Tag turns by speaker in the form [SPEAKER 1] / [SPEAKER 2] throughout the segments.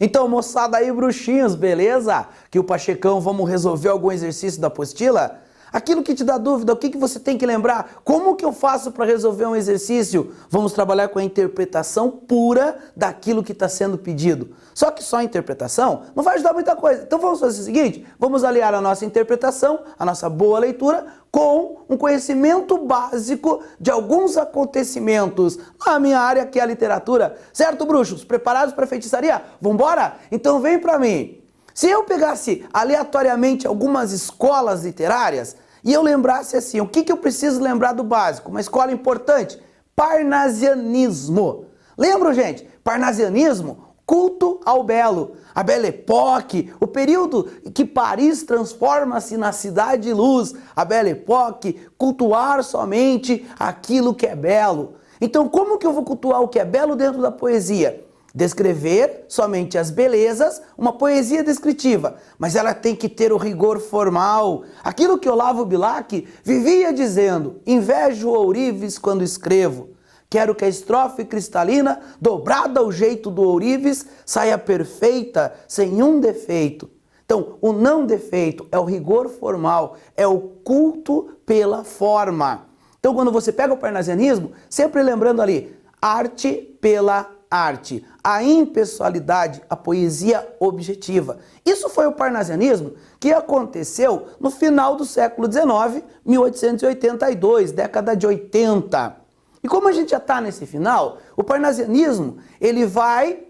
[SPEAKER 1] Então, moçada aí, bruxinhos, beleza? Que o Pachecão, vamos resolver algum exercício da apostila? Aquilo que te dá dúvida, o que você tem que lembrar? Como que eu faço para resolver um exercício? Vamos trabalhar com a interpretação pura daquilo que está sendo pedido. Só que só a interpretação não vai ajudar muita coisa. Então vamos fazer o seguinte, vamos aliar a nossa interpretação, a nossa boa leitura, com um conhecimento básico de alguns acontecimentos na minha área, que é a literatura. Certo, bruxos? Preparados para a feitiçaria? Vambora? Então vem para mim. Se eu pegasse aleatoriamente algumas escolas literárias e eu lembrasse assim, o que eu preciso lembrar do básico? Uma escola importante, parnasianismo. Lembram, gente? Parnasianismo, culto ao belo, a Belle Époque, o período que Paris transforma-se na cidade de luz, a Belle Époque, cultuar somente aquilo que é belo. Então, como que eu vou cultuar o que é belo dentro da poesia? Descrever somente as belezas, uma poesia descritiva, mas ela tem que ter o rigor formal. Aquilo que Olavo Bilac vivia dizendo, invejo ourives quando escrevo, quero que a estrofe cristalina, dobrada ao jeito do ourives, saia perfeita, sem um defeito. Então, o não defeito é o rigor formal, é o culto pela forma. Então, quando você pega o parnasianismo, sempre lembrando ali, arte pela arte, a impessoalidade, a poesia objetiva. Isso foi o parnasianismo que aconteceu no final do século XIX, 1882, década de 80. E como a gente já está nesse final, o parnasianismo ele vai,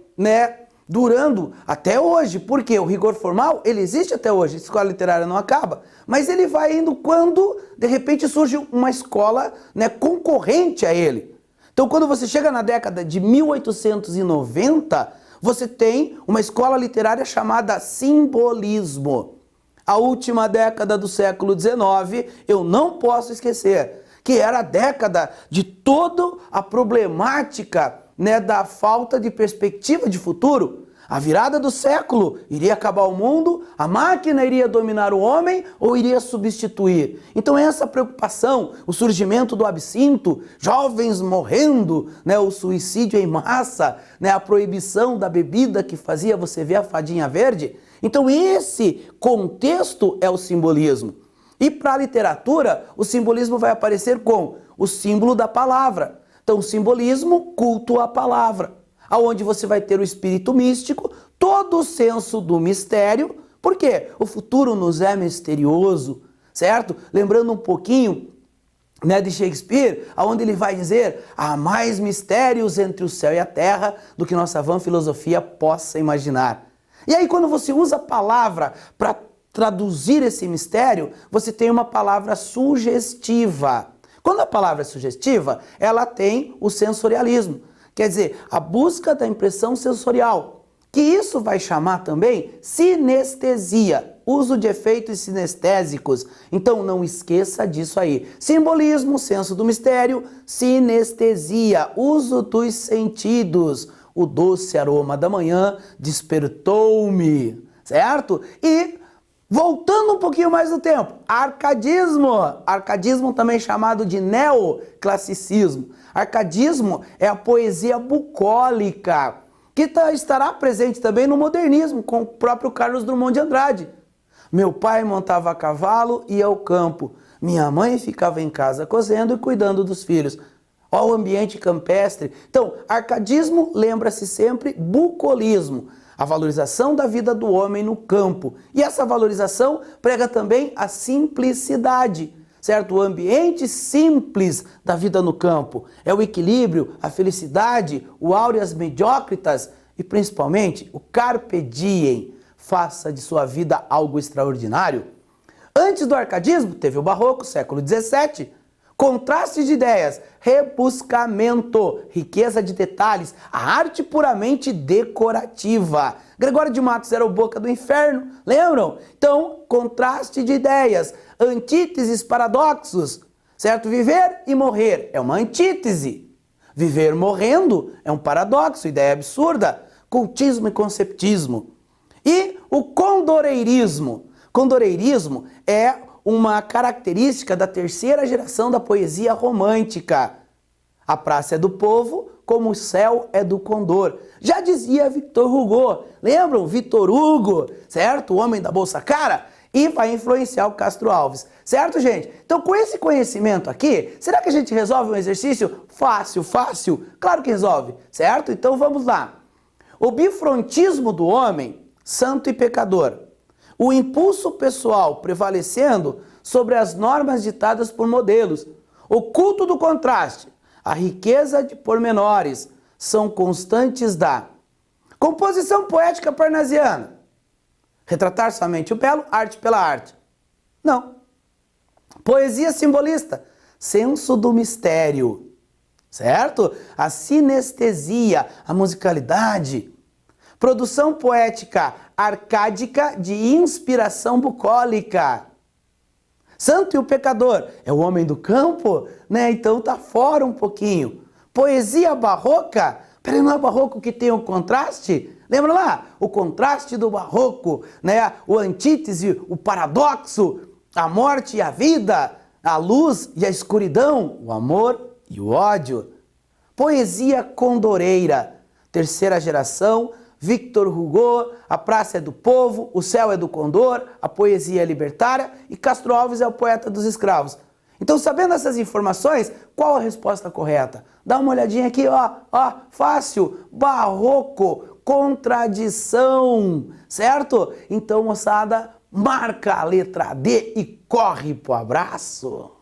[SPEAKER 1] durando até hoje, porque o rigor formal ele existe até hoje, a escola literária não acaba, mas ele vai indo quando de repente surge uma escola concorrente a ele. Então, quando você chega na década de 1890, você tem uma escola literária chamada simbolismo. A última década do século XIX, eu não posso esquecer, que era a década de toda a problemática da falta de perspectiva de futuro. A virada do século, iria acabar o mundo, a máquina iria dominar o homem ou iria substituir? Então essa preocupação, o surgimento do absinto, jovens morrendo, o suicídio em massa, a proibição da bebida que fazia você ver a fadinha verde. Então esse contexto é o simbolismo. E para a literatura, o simbolismo vai aparecer com o símbolo da palavra. Então o simbolismo, culto à palavra, aonde você vai ter o espírito místico, todo o senso do mistério, porque o futuro nos é misterioso, certo? Lembrando um pouquinho de Shakespeare, onde ele vai dizer, há mais mistérios entre o céu e a terra do que nossa vã filosofia possa imaginar. E aí quando você usa a palavra para traduzir esse mistério, você tem uma palavra sugestiva. Quando a palavra é sugestiva, ela tem o sensorialismo. Quer dizer, a busca da impressão sensorial, que isso vai chamar também sinestesia, uso de efeitos sinestésicos. Então não esqueça disso aí. Simbolismo, senso do mistério, sinestesia, uso dos sentidos. O doce aroma da manhã despertou-me, certo? E voltando um pouquinho mais no tempo, arcadismo. Arcadismo também chamado de neoclassicismo. Arcadismo é a poesia bucólica, que estará presente também no modernismo, com o próprio Carlos Drummond de Andrade. Meu pai montava a cavalo e ia ao campo. Minha mãe ficava em casa cozendo e cuidando dos filhos. Ó, o ambiente campestre. Então, arcadismo lembra-se sempre bucolismo, a valorização da vida do homem no campo. E essa valorização prega também a simplicidade, certo? O ambiente simples da vida no campo. É o equilíbrio, a felicidade, o aureas mediocritas e principalmente o carpe diem. Faça de sua vida algo extraordinário. Antes do arcadismo, teve o barroco, século XVII. Contraste de ideias, rebuscamento, riqueza de detalhes, a arte puramente decorativa. Gregório de Matos era o Boca do Inferno, lembram? Então, contraste de ideias, antíteses, paradoxos, certo? Viver e morrer é uma antítese. Viver morrendo é um paradoxo, ideia absurda. Cultismo e conceptismo. E o condoreirismo. Condoreirismo é uma característica da terceira geração da poesia romântica. A praça é do povo, como o céu é do condor. Já dizia Victor Hugo. Lembram? Victor Hugo, certo? O homem da bolsa cara. E vai influenciar o Castro Alves. Certo, gente? Então, com esse conhecimento aqui, será que a gente resolve um exercício fácil, fácil? Claro que resolve, certo? Então, vamos lá. O bifrontismo do homem, santo e pecador. O impulso pessoal prevalecendo sobre as normas ditadas por modelos. O culto do contraste, a riqueza de pormenores, são constantes da composição poética parnasiana. Retratar somente o belo, arte pela arte. Não. Poesia simbolista, senso do mistério. Certo? A sinestesia, a musicalidade. Produção poética arcádica de inspiração bucólica. Santo e o pecador é o homem do campo, né? Então tá fora um pouquinho. Poesia barroca, peraí, não é barroco que tem o contraste? Lembra lá? O contraste do barroco, né? O antítese, o paradoxo, a morte e a vida, a luz e a escuridão, o amor e o ódio. Poesia condoreira, terceira geração, Victor Hugo, a praça é do povo, o céu é do condor, a poesia é libertária e Castro Alves é o poeta dos escravos. Então, sabendo essas informações, qual a resposta correta? Dá uma olhadinha aqui, ó, fácil, barroco, contradição, certo? Então, moçada, marca a letra D e corre pro abraço.